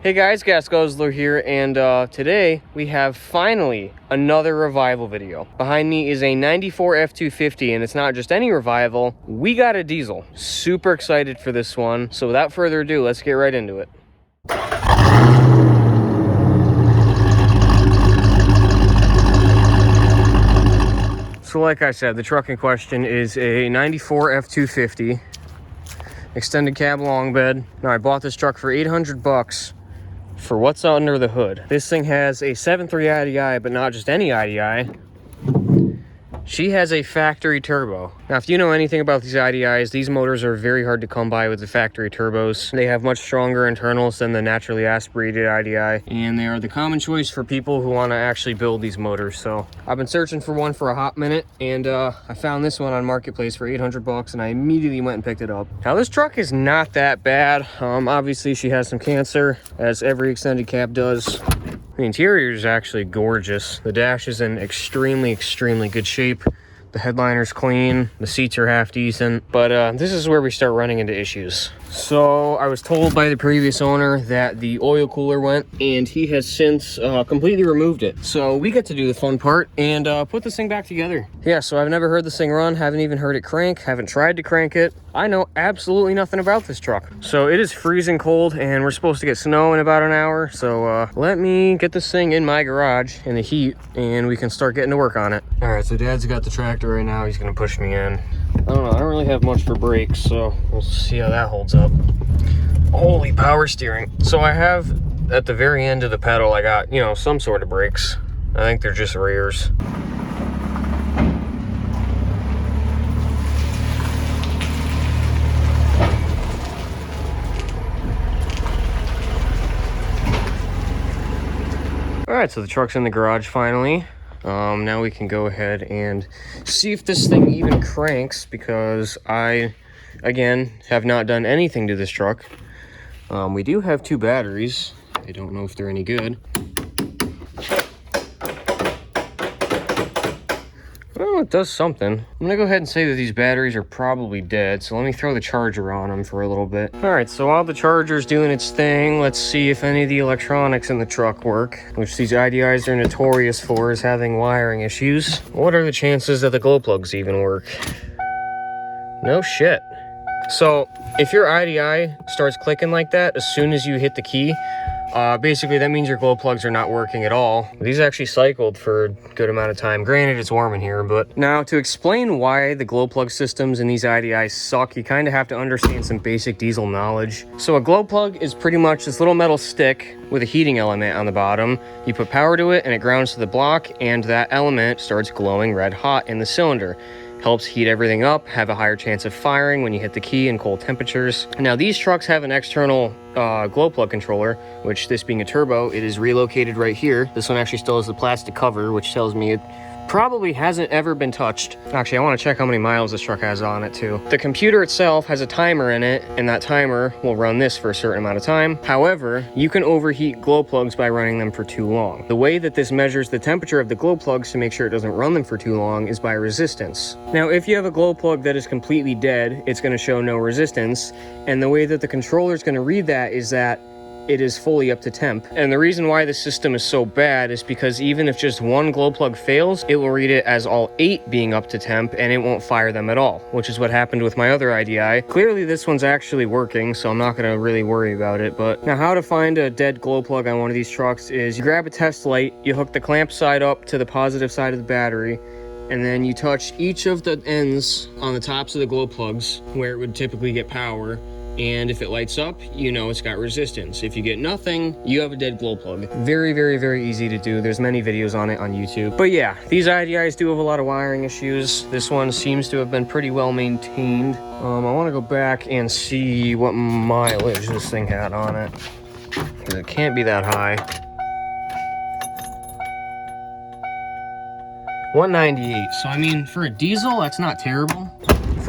Hey guys, GasGuzler here, and today we have finally another revival video. Behind me is a 94 F-250, and it's not just any revival, we got a diesel. Super excited for this one, so without further ado, let's get right into it. So like I said, the truck in question is a 94 F-250, extended cab long bed. Now I bought this truck for 800 bucks. For what's under the hood. This thing has a 7.3 IDI, but not just any IDI. She has a factory turbo. Now, if you know anything about these IDIs, these motors are very hard to come by with the factory turbos. They have much stronger internals than the naturally aspirated IDI, and they are the common choice for people who want to actually build these motors. So I've been searching for one for a hot minute, and I found this one on Marketplace for 800 bucks, and I immediately went and picked it up. Now, this truck is not that bad. Obviously, she has some cancer, as every extended cab does. The interior is actually gorgeous. The dash is in extremely good shape. The headliner's clean, the seats are half decent, but this is where we start running into issues. So I was told by the previous owner that the oil cooler went, and he has since completely removed it. So we get to do the fun part and put this thing back together. Yeah, so I've never heard this thing run, haven't even heard it crank, haven't tried to crank it. I know absolutely nothing about this truck. So it is freezing cold, and we're supposed to get snow in about an hour. So let me get this thing in my garage in the heat, and we can start getting to work on it. All right, so Dad's got the tractor right now. He's gonna push me in. I don't know, I don't really have much for brakes, so we'll see how that holds up. Holy power steering. So I have, at the very end of the pedal, I got, you know, some sort of brakes. I think they're just rears. All right, so the truck's in the garage finally. Now we can go ahead and see if this thing even cranks, because I, again, have not done anything to this truck. We do have two batteries. I don't know if they're any good. Well, it does something. I'm gonna go ahead and say that these batteries are probably dead, so let me throw the charger on them for a little bit. All right, so while the charger's doing its thing, let's see if any of the electronics in the truck work, which these IDIs are notorious for, is having wiring issues. What are the chances that the glow plugs even work? No shit. So if your IDI starts clicking like that as soon as you hit the key, basically that means your glow plugs are not working at all. These actually cycled for a good amount of time. Granted, it's warm in here, but now to explain why the glow plug systems in these IDIs suck, you kind of have to understand some basic diesel knowledge. So a glow plug is pretty much this little metal stick with a heating element on the bottom. You put power to it and it grounds to the block, and that element starts glowing red hot in the cylinder. Helps heat everything up, have a higher chance of firing when you hit the key in cold temperatures. Now these trucks have an external glow plug controller, which, this being a turbo, it is relocated right here. This one actually still has the plastic cover, which tells me it probably hasn't ever been touched. Actually, I want to check how many miles this truck has on it too. The computer itself has a timer in it, and that timer will run this for a certain amount of time. However, you can overheat glow plugs by running them for too long. The way that this measures the temperature of the glow plugs to make sure it doesn't run them for too long is by resistance. Now, if you have a glow plug that is completely dead, it's going to show no resistance, and the way that the controller is going to read that is that it is fully up to temp. And the reason why the system is so bad is because even if just one glow plug fails, it will read it as all 8 being up to temp, and it won't fire them at all, which is what happened with my other IDI. Clearly this one's actually working, so I'm not going to really worry about it. But now, how to find a dead glow plug on one of these trucks is you grab a test light, you hook the clamp side up to the positive side of the battery, and then you touch each of the ends on the tops of the glow plugs where it would typically get power. And if it lights up, you know it's got resistance. If you get nothing, you have a dead glow plug. Very easy to do. There's many videos on it on YouTube. But yeah, these IDIs do have a lot of wiring issues. This one seems to have been pretty well maintained. I want to go back and see what mileage this thing had on it, because it can't be that high. 198. So I mean, for a diesel, that's not terrible.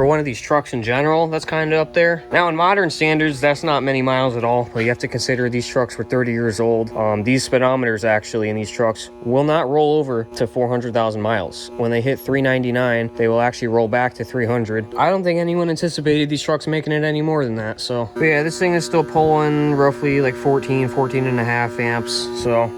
for one of these trucks in general, that's kind of up there. Now, in modern standards, that's not many miles at all. But you have to consider these trucks were 30 years old. These speedometers actually in these trucks will not roll over to 400,000 miles. When they hit 399, they will actually roll back to 300. I don't think anyone anticipated these trucks making it any more than that. So, but yeah, this thing is still pulling roughly like 14 and a half amps. So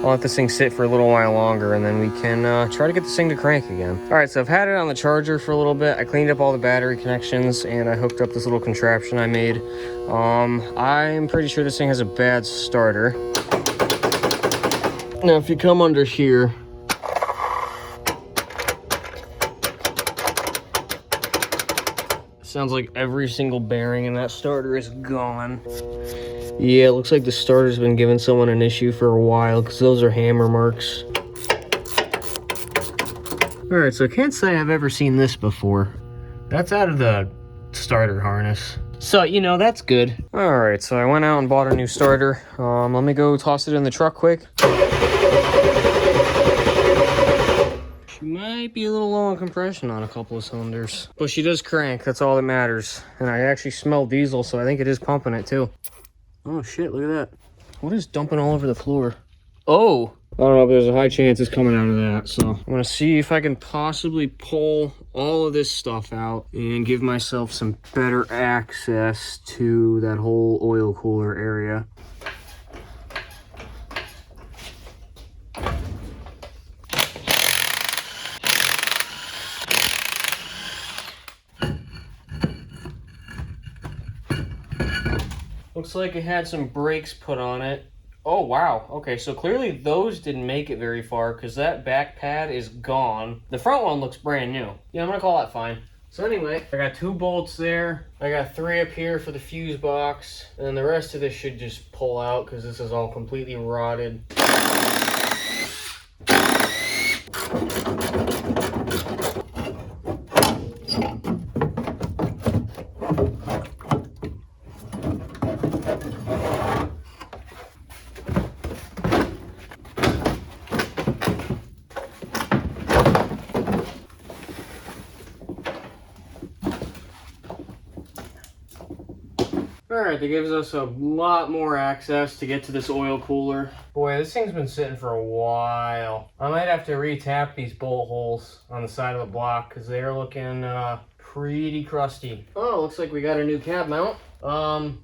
I'll let this thing sit for a little while longer, and then we can try to get this thing to crank again. All right, so I've had it on the charger for a little bit. I cleaned up all the battery connections, and I hooked up this little contraption I made. I'm pretty sure this thing has a bad starter. Now, if you come under here, sounds like every single bearing in that starter is gone. Yeah, it looks like the starter's been giving someone an issue for a while because those are hammer marks. Alright, so I can't say I've ever seen this before. That's out of the starter harness. So, you know, that's good. Alright, so I went out and bought a new starter. Let me go toss it in the truck quick. She might be a little low on compression on a couple of cylinders. But she does crank, that's all that matters. And I actually smell diesel, so I think it is pumping it too. Oh shit, look at that. What is dumping all over the floor? Oh! I don't know, but there's a high chance it's coming out of that, so I'm gonna see if I can possibly pull all of this stuff out and give myself some better access to that whole oil cooler area. Looks like it had some brakes put on it. Oh, wow. Okay, so clearly those didn't make it very far because that back pad is gone. The front one looks brand new. Yeah, I'm going to call that fine. So anyway, I got 2 bolts there. I got 3 up here for the fuse box. And then the rest of this should just pull out because this is all completely rotted. Alright, that gives us a lot more access to get to this oil cooler. Boy, this thing's been sitting for a while. I might have to re-tap these bolt holes on the side of the block because they're looking pretty crusty. Oh, looks like we got a new cab mount.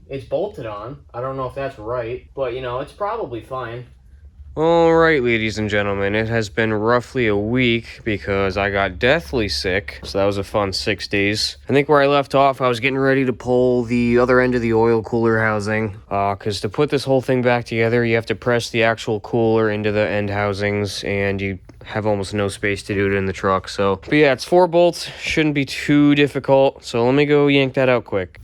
It's bolted on. I don't know if that's right, but you know, it's probably fine. Alright, ladies and gentlemen, it has been roughly a week because I got deathly sick, so that was a fun 6 days. I think where I left off, I was getting ready to pull the other end of the oil cooler housing, because to put this whole thing back together, you have to press the actual cooler into the end housings, and you have almost no space to do it in the truck, so. But yeah, it's 4 bolts, shouldn't be too difficult, so let me go yank that out quick.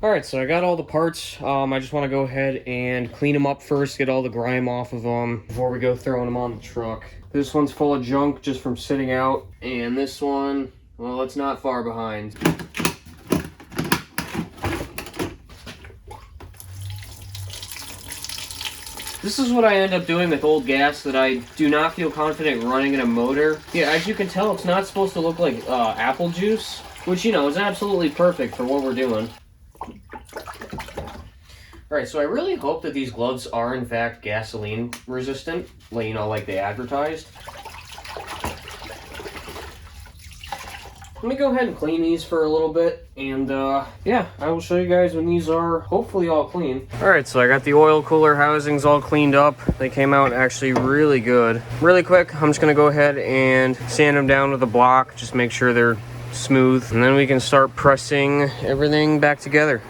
Alright, so I got all the parts. I just want to go ahead and clean them up first, get all the grime off of them before we go throwing them on the truck. This one's full of junk just from sitting out, and this one, well, it's not far behind. This is what I end up doing with old gas that I do not feel confident running in a motor. Yeah, as you can tell, it's not supposed to look like apple juice, which, you know, is absolutely perfect for what we're doing. Alright, so I really hope that these gloves are in fact gasoline resistant, like, you know, like they advertised. Let me go ahead and clean these for a little bit, and yeah, I will show you guys when these are hopefully all clean. Alright, so I got the oil cooler housings all cleaned up. They came out actually really good. Really quick, I'm just going to go ahead and sand them down with a block, just make sure they're smooth, and then we can start pressing everything back together.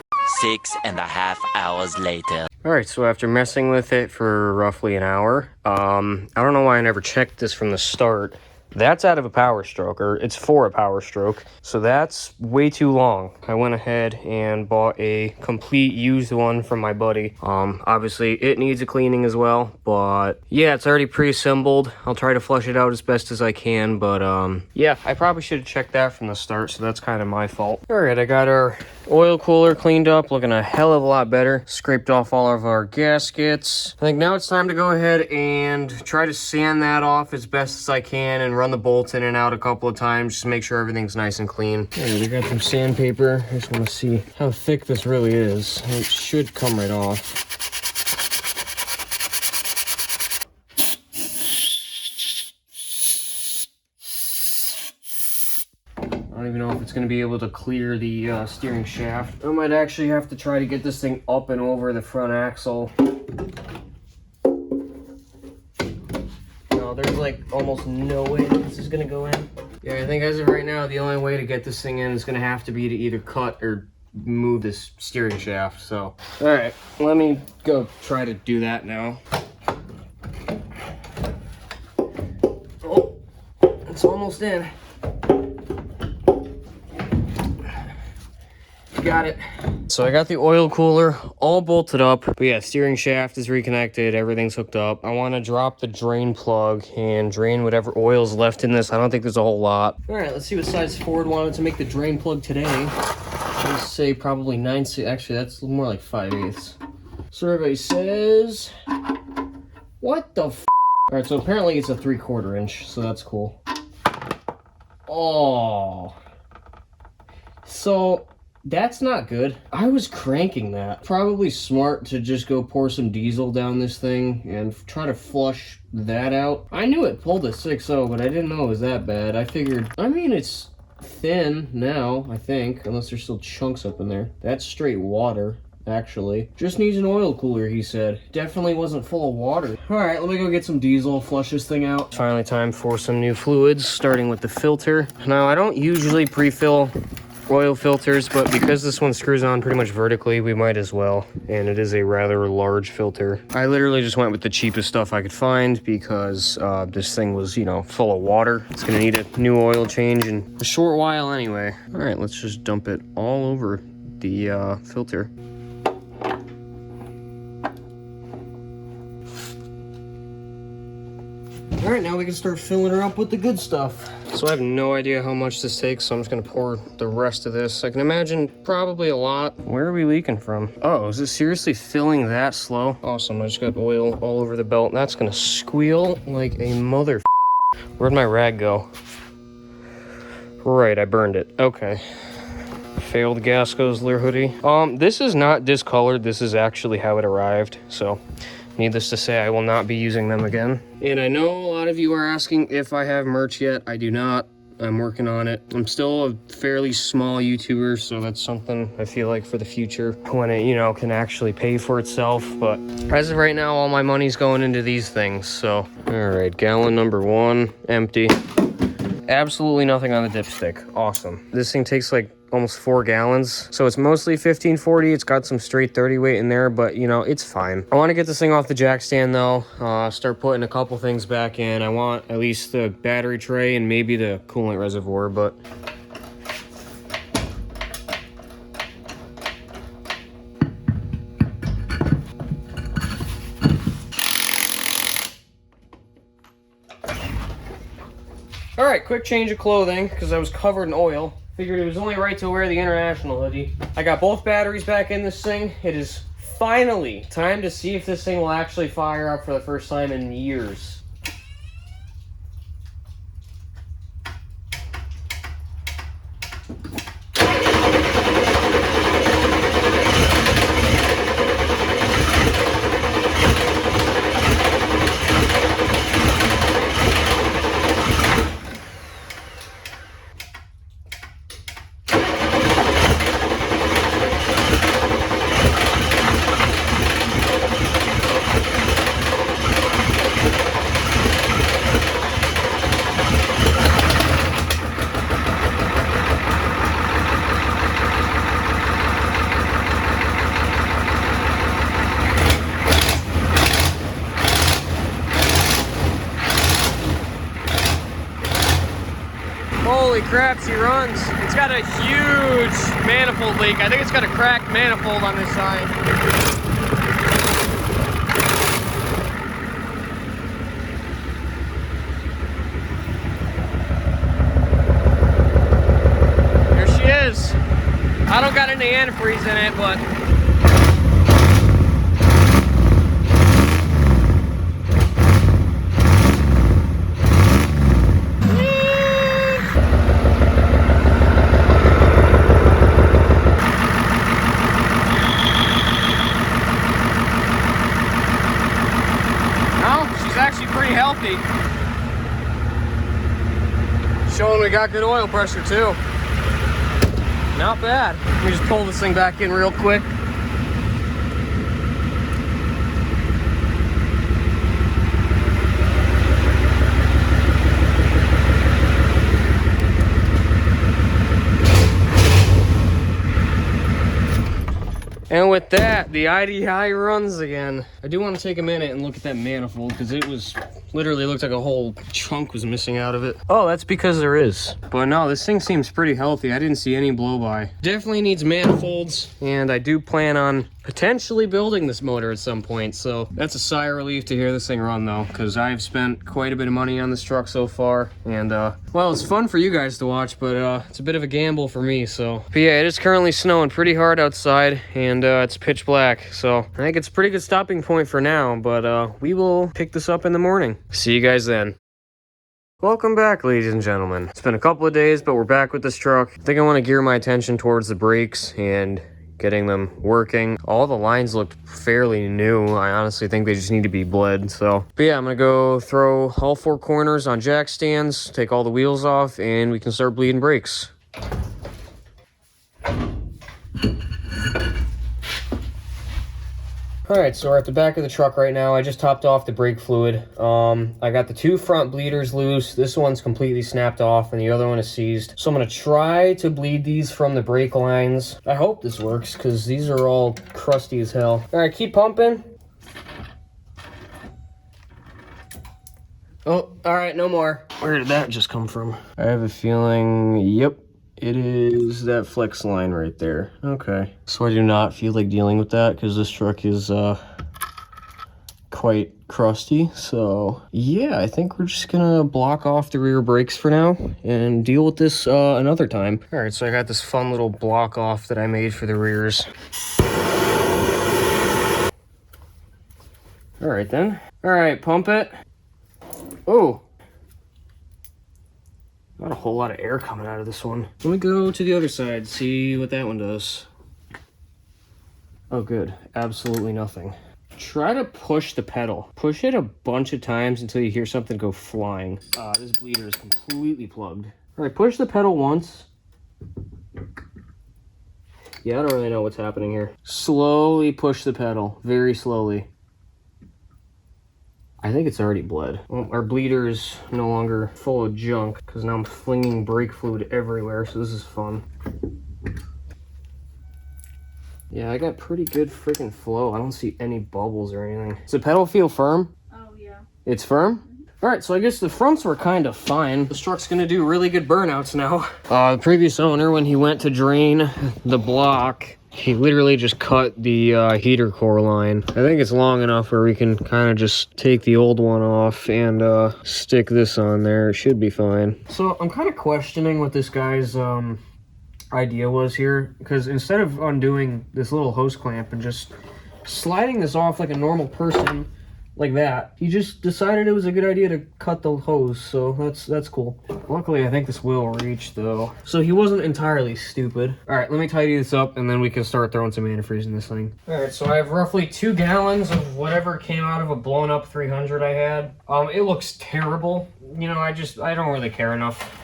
6.5 hours later. Alright, so after messing with it for roughly an hour, I don't know why I never checked this from the start. That's out of a Power Stroke, or it's for a Power Stroke, so that's way too long. I went ahead and bought a complete used one from my buddy. Obviously it needs a cleaning as well, but yeah, it's already pre-assembled. I'll try to flush it out as best as I can, but yeah, I probably should have checked that from the start, so that's kind of my fault. Alright, I got our oil cooler cleaned up, looking a hell of a lot better. Scraped off all of our gaskets. I think now it's time to go ahead and try to sand that off as best as I can and run run the bolts in and out a couple of times just to make sure everything's nice and clean. Alright, we got some sandpaper. I just want to see how thick this really is. It should come right off. I don't even know if it's going to be able to clear the steering shaft. I might actually have to try to get this thing up and over the front axle. No, there's like almost no way that this is going to go in. Yeah, I think as of right now, the only way to get this thing in is going to have to be to either cut or move this steering shaft. So, all right, let me go try to do that now. Oh, it's almost in. Got it. So I got the oil cooler all bolted up, but yeah, steering shaft is reconnected, everything's hooked up. I want to drop the drain plug and drain whatever oil's left in this. I don't think there's a whole lot. All right, let's see what size Ford wanted to make the drain plug today. Let's say probably 9/6. Actually, that's more like 5/8. Survey says, what the f? All right, so apparently it's a 3/4 inch, so that's cool. Oh, so that's not good. I was cranking that. Probably smart to just go pour some diesel down this thing and try to flush that out. I knew it pulled a 6.0, but I didn't know it was that bad. I figured, I mean, it's thin now, I think, unless there's still chunks up in there. That's straight water, actually. Just needs an oil cooler, he said. Definitely wasn't full of water. All right, let me go get some diesel, flush this thing out. Finally time for some new fluids, starting with the filter. Now, I don't usually pre-fill oil filters, but because this one screws on pretty much vertically, we might as well. And it is a rather large filter. I literally just went with the cheapest stuff I could find because this thing was, you know, full of water. It's gonna need a new oil change in a short while anyway. All right, let's just dump it all over the filter. All right, now we can start filling her up with the good stuff. So I have no idea how much this takes, so I'm just gonna pour the rest of this. I can imagine probably a lot. Where are we leaking from? Oh, is it seriously filling that slow? Awesome, I just got oil all over the belt. That's gonna squeal like a mother. Where'd my rag go? Right, I burned it. Okay. Failed GasGuzler hoodie. This is not discolored. This is actually how it arrived, so needless to say, I will not be using them again. And I know a lot of you are asking if I have merch yet. I do not. I'm working on it. I'm still a fairly small YouTuber, so that's something I feel like for the future when it, you know, can actually pay for itself. But as of right now, all my money's going into these things. So, all right, gallon number 1, empty. Absolutely nothing on the dipstick. Awesome. This thing takes like almost 4 gallons, so it's mostly 1540. It's got some straight 30 weight in there, but you know, it's fine. I want to get this thing off the jack stand though, start putting a couple things back in. I want at least the battery tray and maybe the coolant reservoir, but all right, quick change of clothing because I was covered in oil. Figured it was only right to wear the International hoodie. I got both batteries back in this thing. It is finally time to see if this thing will actually fire up for the first time in years. Holy crap, she runs. It's got a huge manifold leak. I think it's got a cracked manifold on this side. There she is. I don't got any antifreeze in it, but F-250. Showing we got good oil pressure too. Not bad. Let me just pull this thing back in real quick. And with that, the IDI runs again. I do want to take a minute and look at that manifold because it was literally looked like a whole chunk was missing out of it. Oh, that's because there is. But no, this thing seems pretty healthy. I didn't see any blow by. Definitely needs manifolds, and I do plan on potentially building this motor at some point. So that's a sigh of relief to hear this thing run though, because I've spent quite a bit of money on this truck so far. And well, it's fun for you guys to watch, but it's a bit of a gamble for me. So, but yeah, it is currently snowing pretty hard outside, and it's pitch black. So I think it's a pretty good stopping point for now, but we will pick this up in the morning. See you guys then. Welcome back, ladies and gentlemen. It's been a couple of days, but we're back with this truck. I think I want to gear my attention towards the brakes and getting them working. All the lines looked fairly new. I honestly think they just need to be bled. So, but yeah, I'm gonna go throw all four corners on jack stands, take all the wheels off, and we can start bleeding brakes. Alright, so we're at the back of the truck right now. I just topped off the brake fluid. I got the two front bleeders loose. This one's completely snapped off and the other one is seized. So I'm going to try to bleed these from the brake lines. I hope this works because these are all crusty as hell. Alright, keep pumping. Oh, alright, no more. Where did that just come from? I have a feeling, yep. It is that flex line right there. Okay. So I do not feel like dealing with that because this truck is quite crusty. So yeah, I think we're just gonna block off the rear brakes for now and deal with this another time. All right, so I got this fun little block off that I made for the rears. All right then. All right, pump it. Oh. Not a whole lot of air coming out of this one. Let me go to the other side, see what that one does. Oh, good. Absolutely nothing. Try to push the pedal. Push it a bunch of times until you hear something go flying. This bleeder is completely plugged. All right, push the pedal once. Yeah, I don't really know what's happening here. Slowly push the pedal, very slowly. I think it's already bled. Well, our bleeder is no longer full of junk because now I'm flinging brake fluid everywhere, so this is fun. Yeah, I got pretty good freaking flow. I don't see any bubbles or anything. Does the pedal feel firm? Oh, yeah. It's firm? All right, so I guess the fronts were kind of fine. This truck's gonna do really good burnouts now. The previous owner, when he went to drain the block, he literally just cut the heater core line. I think it's long enough where we can kind of just take the old one off and stick this on there. It should be fine. So I'm kind of questioning what this guy's idea was here, because instead of undoing this little hose clamp and just sliding this off like a normal person like that, he just decided it was a good idea to cut the hose. So that's cool. Luckily, I think this will reach though, so he wasn't entirely stupid. All right, let me tidy this up and then we can start throwing some antifreeze in this thing. All right, so I have roughly 2 gallons of whatever came out of a blown up 300 I had. It looks terrible. You know, I don't really care enough.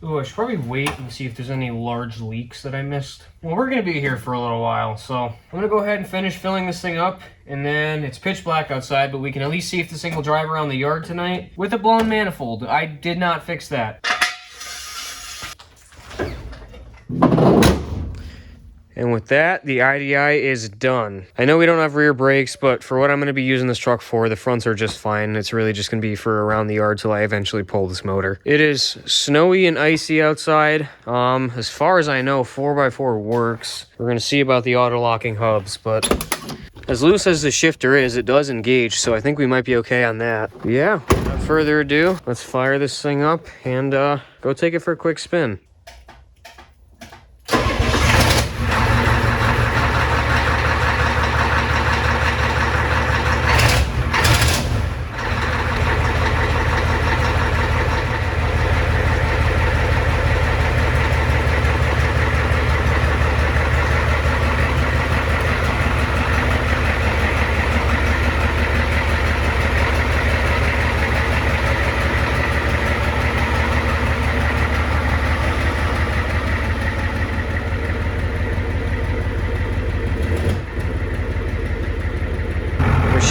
Ooh, I should probably wait and see if there's any large leaks that I missed. Well, we're gonna be here for a little while, so I'm gonna go ahead and finish filling this thing up, and then it's pitch black outside, but we can at least see if this thing will drive around the yard tonight with a blown manifold. I did not fix that. And with that, the IDI is done. I know we don't have rear brakes, but for what I'm going to be using this truck for, the fronts are just fine. It's really just going to be for around the yard till I eventually pull this motor. It is snowy and icy outside. As far as I know, 4x4 works. We're going to see about the auto-locking hubs, but as loose as the shifter is, it does engage, so I think we might be okay on that. Yeah, without further ado, let's fire this thing up and go take it for a quick spin.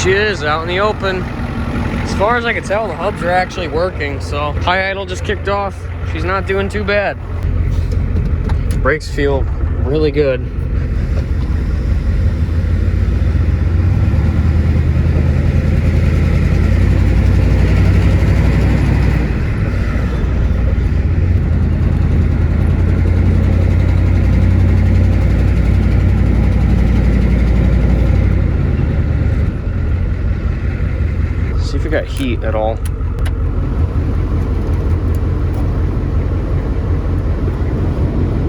she is, out in the open. As far as I can tell, the hubs are actually working, so high idle just kicked off. She's not doing too bad. Brakes feel really good. See if we got heat at all.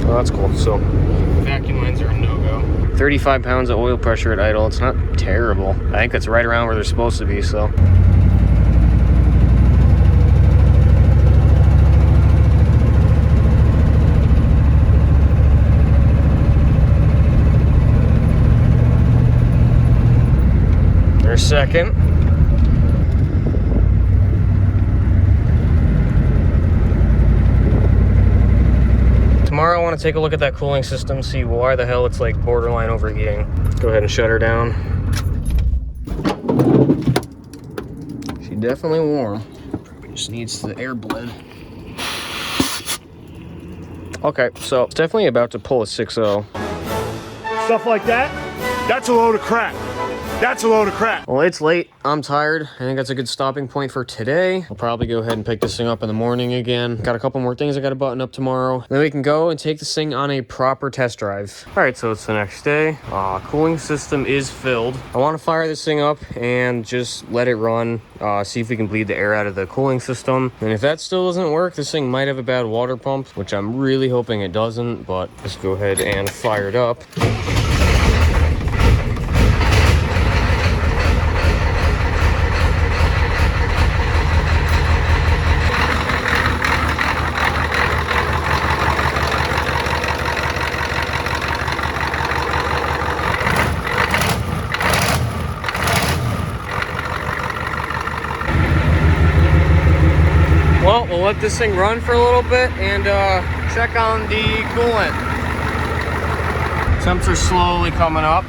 Oh, that's cool. So vacuum lines are a no-go. 35 pounds of oil pressure at idle. It's not terrible. I think it's right around where they're supposed to be, so. There's second. Tomorrow I want to take a look at that cooling system, see why the hell it's like borderline overheating. Let's go ahead and shut her down. She definitely warm. Probably just needs the air bled. Okay, so it's definitely about to pull a 6.0. Stuff like that, that's a load of crap. That's a load of crap. Well, it's late. I'm tired. I think that's a good stopping point for today. I'll probably go ahead and pick this thing up in the morning again. Got a couple more things I got to button up tomorrow. Then we can go and take this thing on a proper test drive. All right, so it's the next day. Cooling system is filled. I want to fire this thing up and just let it run. See if we can bleed the air out of the cooling system. And if that still doesn't work, this thing might have a bad water pump, which I'm really hoping it doesn't, but let's go ahead and fire it up. Well, we'll let this thing run for a little bit and check on the coolant. Temps are slowly coming up.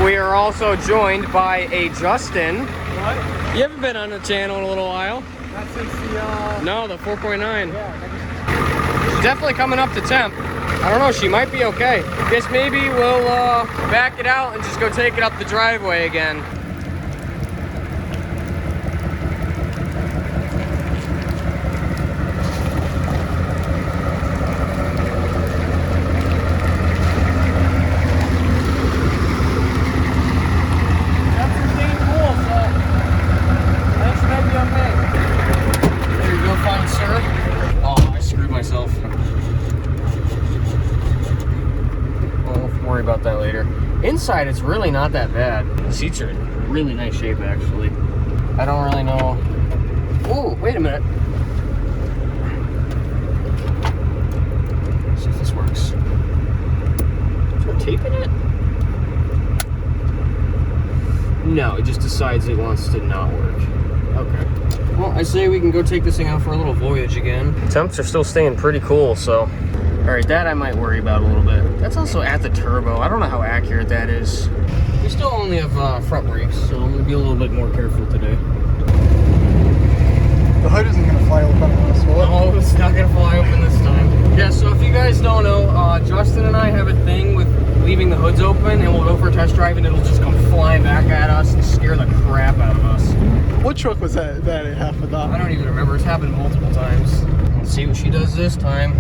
We are also joined by a Justin. What? You haven't been on the channel in a little while. Not since the, No, the 4.9. yeah. She's definitely coming up to temp. I don't know, she might be okay. Guess maybe we'll back it out and just go take it up the driveway again. About that later. Inside, it's really not that bad. The seats are in really nice shape, actually. I don't really know. Oh, wait a minute. Let's see if this works. Is there tape in it? No, it just decides it wants to not work. Okay. Well, I say we can go take this thing out for a little voyage again. Temps are still staying pretty cool, so. All right, that I might worry about a little bit. That's also at the turbo. I don't know how accurate that is. We still only have front brakes, so I'm gonna be a little bit more careful today. The hood isn't gonna fly open on this, will it? No, it's not gonna fly open this time. Yeah, so if you guys don't know, Justin and I have a thing with leaving the hoods open, and we'll go for a test drive, and it'll just come flying back at us and scare the crap out of us. What truck was that it happened with? I don't even remember. It's happened multiple times. Let's see what she does this time.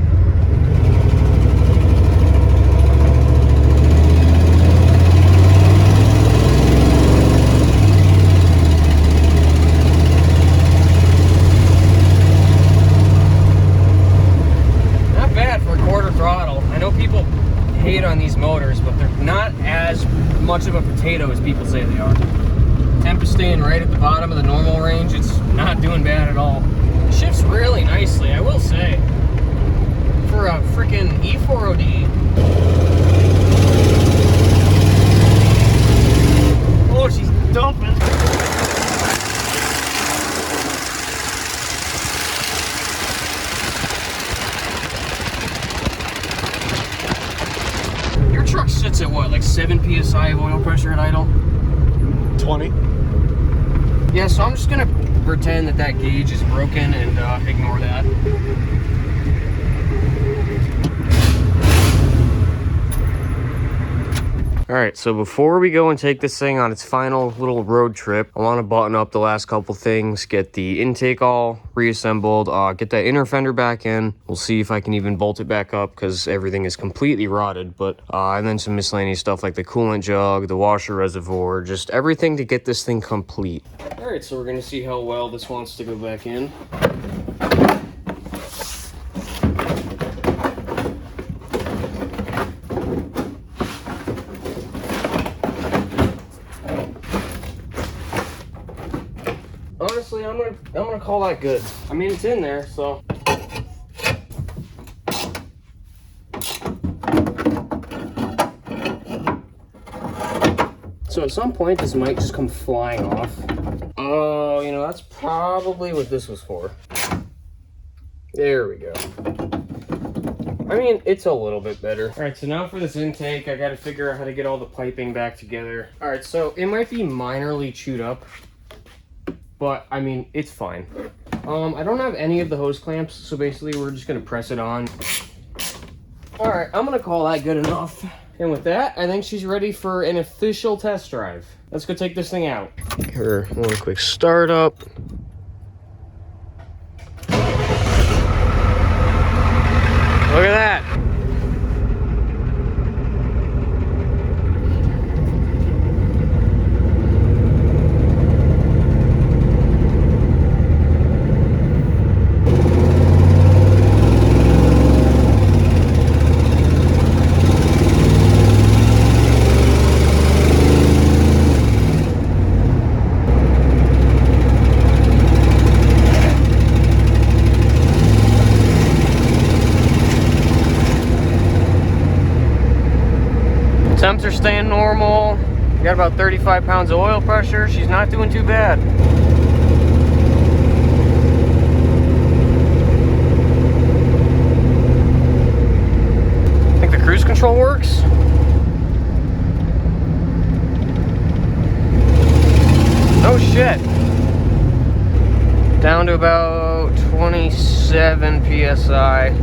On these motors, but they're not as much of a potato as people say they are. Temp is staying right at the bottom of the normal range. It's not doing bad at all. It shifts really nicely, I will say, for a freaking E4OD. Oh, she's dumping. Truck sits at what, like 7 psi of oil pressure at idle? 20. Yeah, so I'm just gonna pretend that that gauge is broken and ignore that. All right, so before we go and take this thing on its final little road trip, I want to button up the last couple things, get the intake all reassembled, get that inner fender back in. We'll see if I can even bolt it back up because everything is completely rotted, but and then some miscellaneous stuff like the coolant jug, the washer reservoir, just everything to get this thing complete. All right, so we're gonna see how well this wants to go back in. Honestly, I'm gonna call that good. I mean, it's in there, so. So at some point, this might just come flying off. Oh, you know, that's probably what this was for. There we go. I mean, it's a little bit better. All right, so now for this intake, I gotta figure out how to get all the piping back together. All right, so it might be minorly chewed up, but I mean, it's fine. I don't have any of the hose clamps, so basically we're just gonna press it on. All right, I'm gonna call that good enough. And with that, I think she's ready for an official test drive. Let's go take this thing out. Give her one quick start up. Look at that. Temps are staying normal. We got about 35 pounds of oil pressure. She's not doing too bad. Think the cruise control works? Oh shit. Down to about 27 PSI.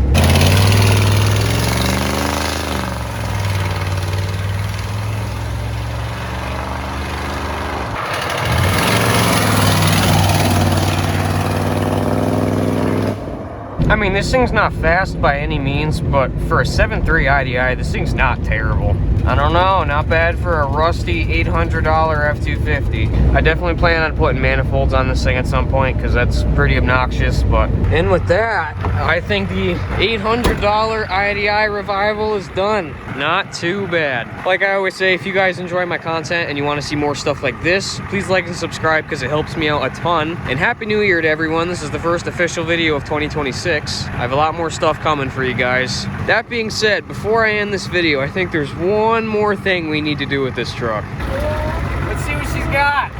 I mean, this thing's not fast by any means, but for a 7.3 IDI, this thing's not terrible. I don't know, not bad for a rusty $800 F-250. I definitely plan on putting manifolds on this thing at some point because that's pretty obnoxious, but... And with that, I think the $800 IDI revival is done. Not too bad. Like I always say, if you guys enjoy my content and you want to see more stuff like this, please like and subscribe because it helps me out a ton. And Happy New Year to everyone. This is the first official video of 2026. I have a lot more stuff coming for you guys. That being said, before I end this video, I think there's one more thing we need to do with this truck. Let's see what she's got.